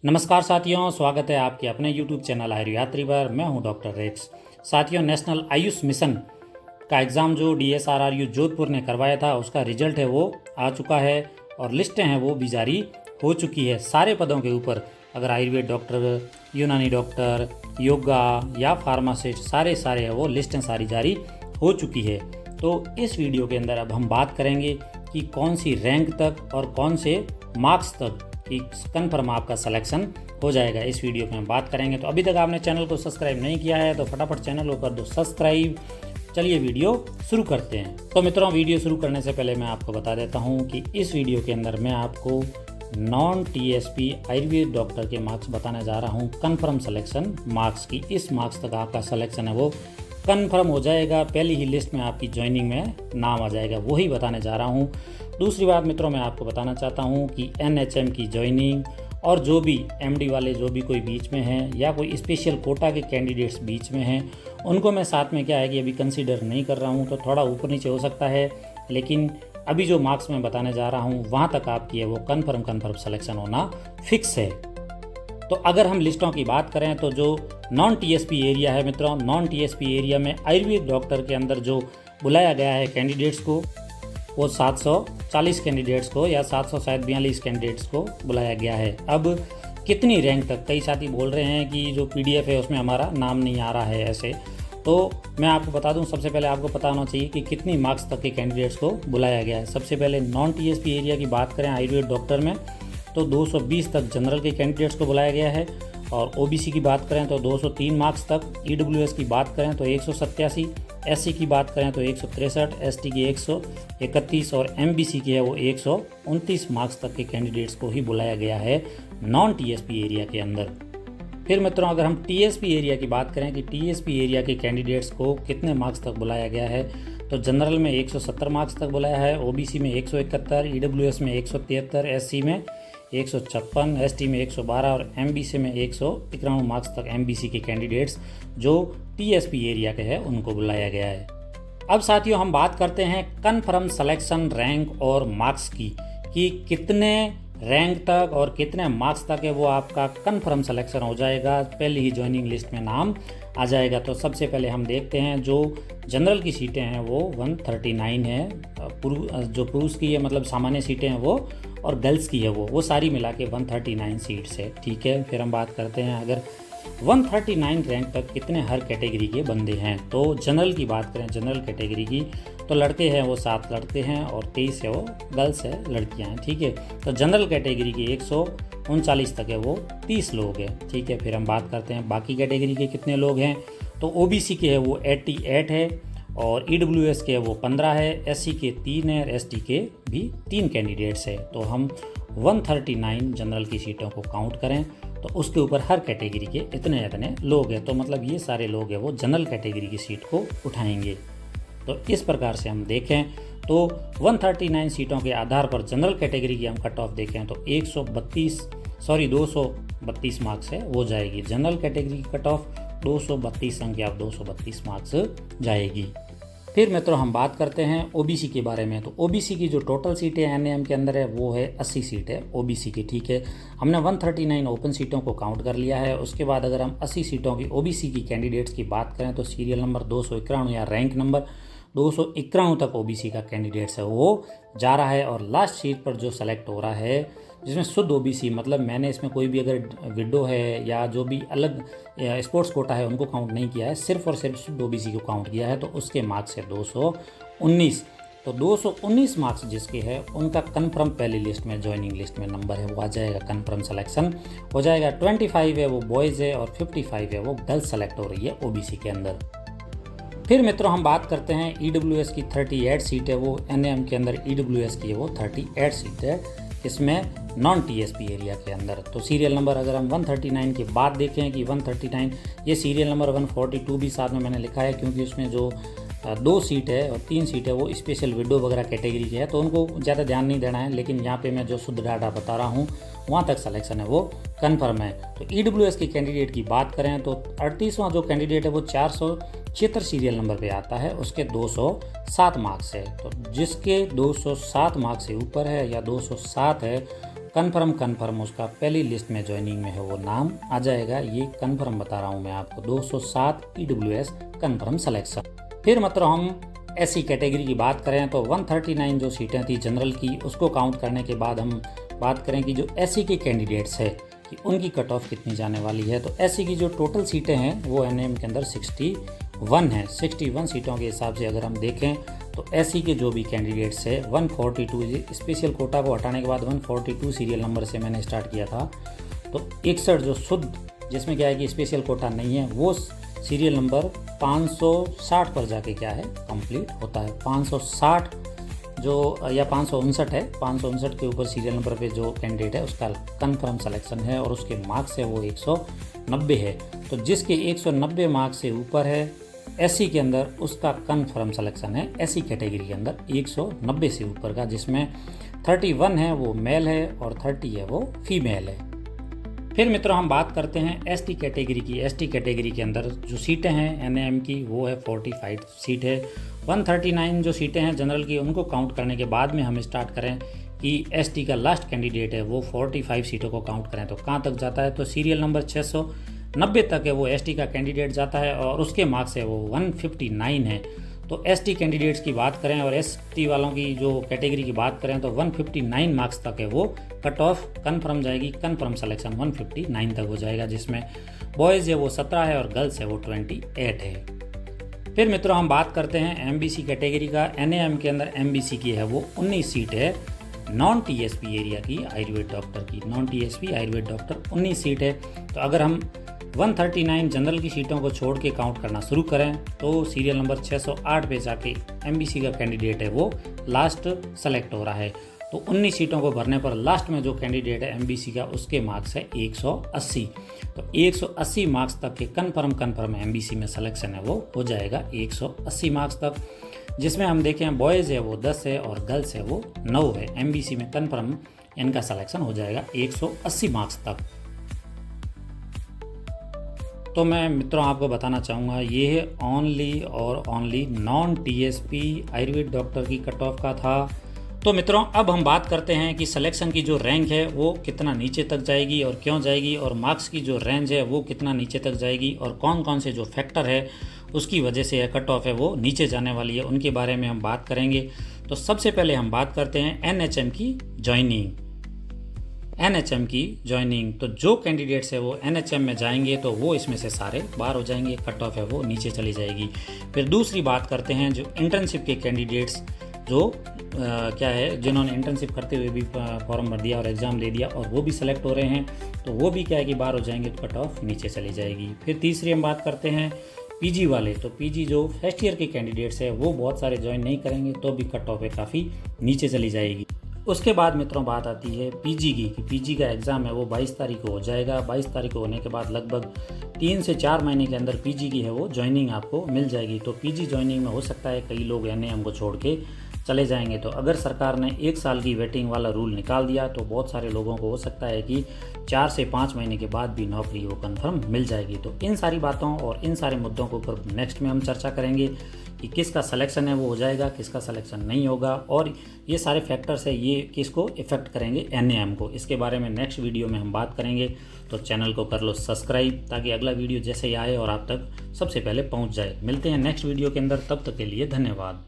नमस्कार साथियों, स्वागत है आपके अपने YouTube चैनल आयुर्यात्री पर। मैं हूं डॉक्टर रेक्स। साथियों, नेशनल आयुष मिशन का एग्ज़ाम जो DSRRU जोधपुर ने करवाया था उसका रिजल्ट है वो आ चुका है और लिस्टें हैं वो भी जारी हो चुकी है। सारे पदों के ऊपर अगर आयुर्वेद डॉक्टर, यूनानी डॉक्टर, योगा या फार्मासिस्ट सारे है वो लिस्टें सारी जारी हो चुकी है। तो इस वीडियो के अंदर अब हम बात करेंगे कि कौन सी रैंक तक और कौन से मार्क्स तक कि कन्फर्म आपका सिलेक्शन हो जाएगा, इस वीडियो में हम बात करेंगे। तो अभी तक आपने चैनल को सब्सक्राइब नहीं किया है तो फटाफट चैनल को कर दो सब्सक्राइब। चलिए वीडियो शुरू करते हैं। तो मित्रों, वीडियो शुरू करने से पहले मैं आपको बता देता हूं कि इस वीडियो के अंदर मैं आपको नॉन TSP आयुर्वेद डॉक्टर के मार्क्स बताने जा रहा हूं, कन्फर्म सिलेक्शन मार्क्स की। इस मार्क्स तक आपका सिलेक्शन है वो कन्फर्म हो जाएगा, पहली ही लिस्ट में आपकी ज्वाइनिंग में नाम आ जाएगा, वही बताने जा रहा हूँ। दूसरी बात मित्रों, मैं आपको बताना चाहता हूँ कि NHM की ज्वाइनिंग और जो भी MD वाले जो भी कोई बीच में हैं या कोई स्पेशल कोटा के कैंडिडेट्स बीच में हैं, उनको मैं साथ में क्या है कि अभी कंसीडर नहीं कर रहा हूँ, तो थोड़ा ऊपर नीचे हो सकता है। लेकिन अभी जो मार्क्स मैं बताने जा रहा हूँ वहाँ तक आपकी है वो कन्फर्म सिलेक्शन होना फिक्स है। तो अगर हम लिस्टों की बात करें तो जो नॉन TSP एरिया है मित्रों, नॉन TSP एरिया में आयुर्वेद डॉक्टर के अंदर जो बुलाया गया है कैंडिडेट्स को, वो 740 कैंडिडेट्स को या 742 कैंडिडेट्स को बुलाया गया है। अब कितनी रैंक तक, कई साथी बोल रहे हैं कि जो PDF है उसमें हमारा नाम नहीं आ रहा है ऐसे, तो मैं आपको बता दूं, सबसे पहले आपको पता होना चाहिए कि कितनी मार्क्स तक के कैंडिडेट्स को बुलाया गया है। सबसे पहले नॉन TSP एरिया की बात करें आयुर्वेद डॉक्टर में तो 220 तक जनरल के कैंडिडेट्स को बुलाया गया है, और OBC की बात करें तो 203 मार्क्स तक, EWS की बात करें तो 187, SC की बात करें तो 163, ST की 131 और MBC की है वो 129 मार्क्स तक के कैंडिडेट्स को ही बुलाया गया है नॉन TSP एरिया के अंदर। फिर मित्रों, अगर हम TSP एरिया की बात करें कि TSP एरिया के कैंडिडेट्स को कितने मार्क्स तक बुलाया गया है, तो जनरल में 170 मार्क्स तक बुलाया है, OBC में 171, EWS में 173, SC में 156, ST में 112 और MBC में 191 मार्क्स तक MBC के कैंडिडेट्स जो TSP एरिया के हैं उनको बुलाया गया है। अब साथियों, हम बात करते हैं कन्फर्म सिलेक्शन रैंक और मार्क्स की, कि कितने रैंक तक और कितने मार्क्स तक है वो आपका कन्फर्म सिलेक्शन हो जाएगा, पहले ही ज्वाइनिंग लिस्ट में नाम आ जाएगा। तो सबसे पहले हम देखते हैं जो जनरल की सीटें हैं वो 139 है, जो पुरुष की है मतलब सामान्य सीटें हैं वो, और गर्ल्स की है वो सारी मिला के 139 सीट्स है, ठीक है। फिर हम बात करते हैं अगर 139 रैंक तक कितने हर कैटेगरी के बंदे हैं। तो जनरल की बात करें, जनरल कैटेगरी की, तो लड़के हैं वो 7 लड़के हैं और 23 है वो गर्ल्स है, लड़कियां हैं, ठीक है। तो जनरल कैटेगरी की 139 तक है वो 30 लोग हैं, ठीक है। फिर हम बात करते हैं बाकी कैटेगरी के कितने लोग हैं, तो OBC के है वो 88 है और EWS के वो 15 है, SC के 3 है और ST के भी 3 कैंडिडेट्स है। तो हम 139 जनरल की सीटों को काउंट करें तो उसके ऊपर हर कैटेगरी के इतने लोग हैं, तो मतलब ये सारे लोग हैं वो जनरल कैटेगरी की सीट को उठाएंगे। तो इस प्रकार से हम देखें तो 139 सीटों के आधार पर जनरल कैटेगरी की हम कट ऑफ देखें तो 232 मार्क्स है वो जाएगी। जनरल कैटेगरी की कट ऑफ 232 संख्या 232 मार्क्स जाएगी। फिर मित्रों, हम बात करते हैं OBC के बारे में। तो OBC की जो टोटल सीटें NAM के अंदर है वो है 80 सीट है OBC की, ठीक है। हमने 139 ओपन सीटों को काउंट कर लिया है। उसके बाद अगर हम 80 सीटों की OBC की कैंडिडेट्स की बात करें तो सीरियल नंबर 291 या रैंक नंबर 291 तक OBC का कैंडिडेट्स है वो जा रहा है, और लास्ट सीट पर जो सेलेक्ट हो रहा है जिसमें शुद्ध OBC, मतलब मैंने इसमें कोई भी अगर विडो है या जो भी अलग स्पोर्ट्स कोटा है उनको काउंट नहीं किया है, सिर्फ और सिर्फ शुद्ध OBC को काउंट किया है, तो उसके मार्क्स है 219। तो 219 मार्क्स जिसके है उनका कन्फर्म पहली लिस्ट में ज्वाइनिंग लिस्ट में नंबर है वो आ जाएगा, कन्फर्म सिलेक्शन हो जाएगा। 25 है वो बॉयज़ है और 55 है वो गर्ल्स सेलेक्ट हो रही है OBC के अंदर। फिर मित्रों, हम बात करते हैं EWS की 38 सीट है वो NAM के अंदर, EWS की है वो 38 सीट है इसमें नॉन TSP एरिया के अंदर। तो सीरियल नंबर अगर हम 139 के बाद देखें कि 139, ये सीरियल नंबर 142 भी साथ में मैंने लिखा है क्योंकि उसमें जो 2 सीट है और 3 सीट है वो स्पेशल विडो वगैरह कैटेगरी की है, तो उनको ज़्यादा ध्यान नहीं देना है। लेकिन यहाँ पे मैं जो शुद्ध डाटा बता रहा हूँ वहाँ तक सिलेक्शन है वो कन्फर्म है। तो EWS के कैंडिडेट की बात करें तो 38वां जो कैंडिडेट है वो 476 सीरियल नंबर पे आता है, उसके 207 मार्क्स है। तो जिसके 207 मार्क्स से ऊपर है या 207 है कन्फर्म उसका पहली लिस्ट में ज्वाइनिंग में है वो नाम आ जाएगा। ये कन्फर्म बता रहा हूँ मैं आपको, 207 EWS कन्फर्म सिलेक्शन। फिर मतलब हम SC कैटेगरी की बात करें तो 139 जो सीटें थी जनरल की, उसको काउंट करने के बाद हम बात करें कि जो SC के कैंडिडेट्स है कि उनकी कट ऑफ कितनी जाने वाली है। तो SC की जो टोटल सीटें हैं वो NAM के अंदर 61 है। 61 सीटों के हिसाब से अगर हम देखें तो SC के जो भी कैंडिडेट्स है 142, स्पेशल कोटा को हटाने के बाद 142 सीरियल नंबर से मैंने स्टार्ट किया था। तो 61 जो शुद्ध, जिसमें क्या है कि स्पेशल कोटा नहीं है, वो सीरियल नंबर 560 पर जाके क्या है कंप्लीट होता है। 560 जो या 559 है, 559 के ऊपर सीरियल नंबर पे जो कैंडिडेट है उसका कन्फर्म सिलेक्शन है और उसके मार्क्स है वो 190 है। तो जिसके 190 मार्क्स से ऊपर है SC के अंदर, उसका कन्फर्म सिलेक्शन है SC कैटेगरी के अंदर 190 से ऊपर का, जिसमें 31 है वो मेल है और 30 है वो फीमेल है। फिर मित्रों हम बात करते हैं ST कैटेगरी की। ST कैटेगरी के अंदर जो सीटें हैं NAM की वो है 45 सीट है। 139 जो सीटें हैं जनरल की, उनको काउंट करने के बाद में हम स्टार्ट करें कि ST का लास्ट कैंडिडेट है वो 45 सीटों को काउंट करें तो कहाँ तक जाता है। तो सीरियल नंबर 690 तक है वो ST का कैंडिडेट जाता है और उसके मार्क्स है वो 159 है। तो ST कैंडिडेट्स की बात करें और ST वालों की जो कैटेगरी की बात करें तो 159 मार्क्स तक है वो कट ऑफ कन्फर्म जाएगी। कन्फर्म सिलेक्शन 159 तक हो जाएगा, जिसमें बॉयज़ है वो 17 है और गर्ल्स है वो 28 है। फिर मित्रों हम बात करते हैं MBC कैटेगरी का। NAM के अंदर MBC की है वो 19 सीट है, नॉन TSP एरिया की आयुर्वेद डॉक्टर की। Non TSP Ayurveda doctor 19 seat है। तो अगर हम 139 जनरल की सीटों को छोड़ के काउंट करना शुरू करें तो सीरियल नंबर 608 पे जाके MBC का कैंडिडेट है वो लास्ट सेलेक्ट हो रहा है। तो 19 सीटों को भरने पर लास्ट में जो कैंडिडेट है MBC का, उसके मार्क्स है 180। तो 180 मार्क्स तक के कन्फर्म MBC में सिलेक्शन है वो हो जाएगा 180 मार्क्स तक, जिसमें हम देखें बॉयज़ है वो 10 है और गर्ल्स है वो 9 है। MBC में कन्फर्म इनका सिलेक्शन हो जाएगा 180 मार्क्स तक। तो मैं मित्रों आपको बताना चाहूँगा ये है ओनली और only non TSP Ayurveda doctor की कट ऑफ का था। तो मित्रों अब हम बात करते हैं कि सिलेक्शन की जो रैंक है वो कितना नीचे तक जाएगी और क्यों जाएगी, और मार्क्स की जो रेंज है वो कितना नीचे तक जाएगी और कौन कौन से जो फैक्टर है उसकी वजह से कट ऑफ है वो नीचे जाने वाली है, उनके बारे में हम बात करेंगे। तो सबसे पहले हम बात करते हैं NHM की ज्वाइनिंग। NHM की ज्वाइनिंग, तो जो कैंडिडेट्स है वो NHM में जाएंगे तो वो इसमें से सारे बाहर हो जाएंगे, कट ऑफ है वो नीचे चली जाएगी। फिर दूसरी बात करते हैं जो इंटर्नशिप के कैंडिडेट्स जो क्या है, जिन्होंने इंटर्नशिप करते हुए भी फॉर्म भर दिया और एग्ज़ाम दे दिया और वो भी सेलेक्ट हो रहे हैं, तो वो भी क्या है कि बाहर हो जाएंगे, तो कट ऑफ नीचे चली जाएगी। फिर तीसरी हम बात करते हैं PG वाले। तो PG जो फर्स्ट ईयर के कैंडिडेट्स है वो बहुत सारे ज्वाइन नहीं करेंगे तो भी कट ऑफ है काफ़ी नीचे चली जाएगी। उसके बाद मित्रों बात आती है PG की, कि PG का एग्ज़ाम है वो 22 तारीख को हो जाएगा। 22 तारीख को होने के बाद लगभग 3 से 4 महीने के अंदर PG की है वो ज्वाइनिंग आपको मिल जाएगी। तो PG ज्वाइनिंग में हो सकता है कई लोग NAM को छोड़ के चले जाएंगे। तो अगर सरकार ने 1 साल की वेटिंग वाला रूल निकाल दिया तो बहुत सारे लोगों को हो सकता है कि 4 से 5 महीने के बाद भी नौकरी वो कन्फर्म मिल जाएगी। तो इन सारी बातों और इन सारे मुद्दों के ऊपर नेक्स्ट में हम चर्चा करेंगे कि किसका सिलेक्शन है वो हो जाएगा, किसका सिलेक्शन नहीं होगा, और ये सारे फैक्टर्स है ये किसको इफ़ेक्ट करेंगे NAM को। इसके बारे में नेक्स्ट वीडियो में हम बात करेंगे। तो चैनल को कर लो सब्सक्राइब ताकि अगला वीडियो जैसे ही आए और आप तक सबसे पहले पहुंच जाए। मिलते हैं नेक्स्ट वीडियो के अंदर, तब तक के लिए धन्यवाद।